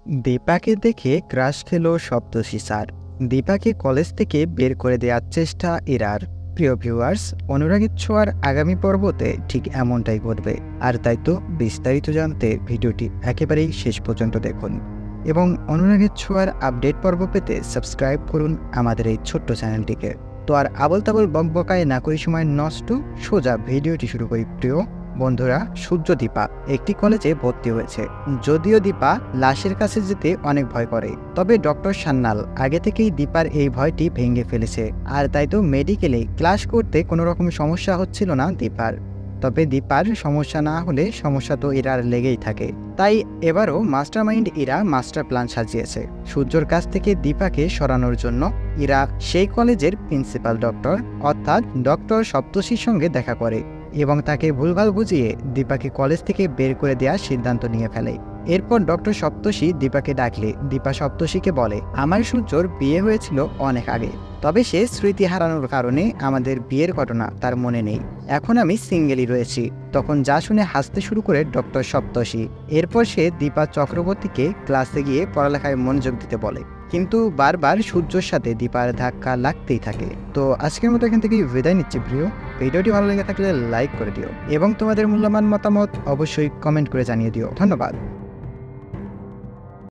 দীপাকে দেখে ক্রাশ খেল সপ্তর্ষি sir. দীপাকে college থেকে বের করে দেওয়ার চেষ্টা ইরার। প্রিয় ভিউয়ার্স, অনুরাগের ছোঁয়ার আগামী পর্বতে ঠিক এমনটাই ঘটবে। আর তাই তো বিস্তারিত জানতে ভিডিওটি একেবারেই শেষ পর্যন্ত দেখুন এবং অনুরাগের ছোঁয়ার আপডেট পর্ব পেতে সাবস্ক্রাইব করুন আমাদের এই ছোট্ট চ্যানেলটিকে। তো আর আবল তাবল বকবকায় না করি সময় নষ্ট, সোজা ভিডিওটি শুরু করি। প্রিয় বন্ধুরা, সূর্য দীপা একটি কলেজে ভর্তি হয়েছে। যদিও দীপা লাশের কাছে যেতে অনেক ভয় করে, তবে ডক্টর সান্যাল আগে থেকেই দীপার এই ভয়টি ভেঙে ফেলেছে। আর তাই তো মেডিকেলে ক্লাস করতে কোনো রকম সমস্যা হচ্ছিল না দীপার। তবে দীপার সমস্যা না হলে সমস্যা তো ইরার লেগেই থাকে। তাই এবারও মাস্টারমাইন্ড ইরা মাস্টার প্ল্যান সাজিয়েছে সূর্যর কাছ থেকে দীপাকে সরানোর জন্য। ইরা সেই কলেজের প্রিন্সিপাল ডক্টর অর্থাৎ ডক্টর সপ্তর্ষির সঙ্গে দেখা করে এবং তাকে ভুলভাল বুঝিয়ে দীপাকে কলেজ থেকে বের করে দেওয়ার সিদ্ধান্ত নিয়ে ফেলে। এরপর ডক্টর সপ্তর্ষি দীপাকে ডাকলে দীপা সপ্তর্ষিকে বলে, আমার সূর্যর বিয়ে হয়েছিল অনেক আগে, তবে সে স্মৃতি হারানোর কারণে আমাদের বিয়ের ঘটনা তার মনে নেই। এখন আমি সিঙ্গেলই রয়েছি। তখন যা শুনে হাসতে শুরু করে ডক্টর সপ্তর্ষি। এরপর সে দীপা চক্রবর্তীকে ক্লাসে গিয়ে পড়ালেখায় মনোযোগ দিতে বলে, কিন্তু বারবার সূর্যর সাথে দীপার ধাক্কা লাগতেই থাকে। তো আজকের মতো এখান থেকে বিদায় নিচ্ছি প্রিয়। ভিডিওটি ভালো লেগে থাকলে লাইক করে দিও এবং তোমাদের মূল্যবান মতামত অবশ্যই কমেন্ট করে জানিয়ে দিও। ধন্যবাদ।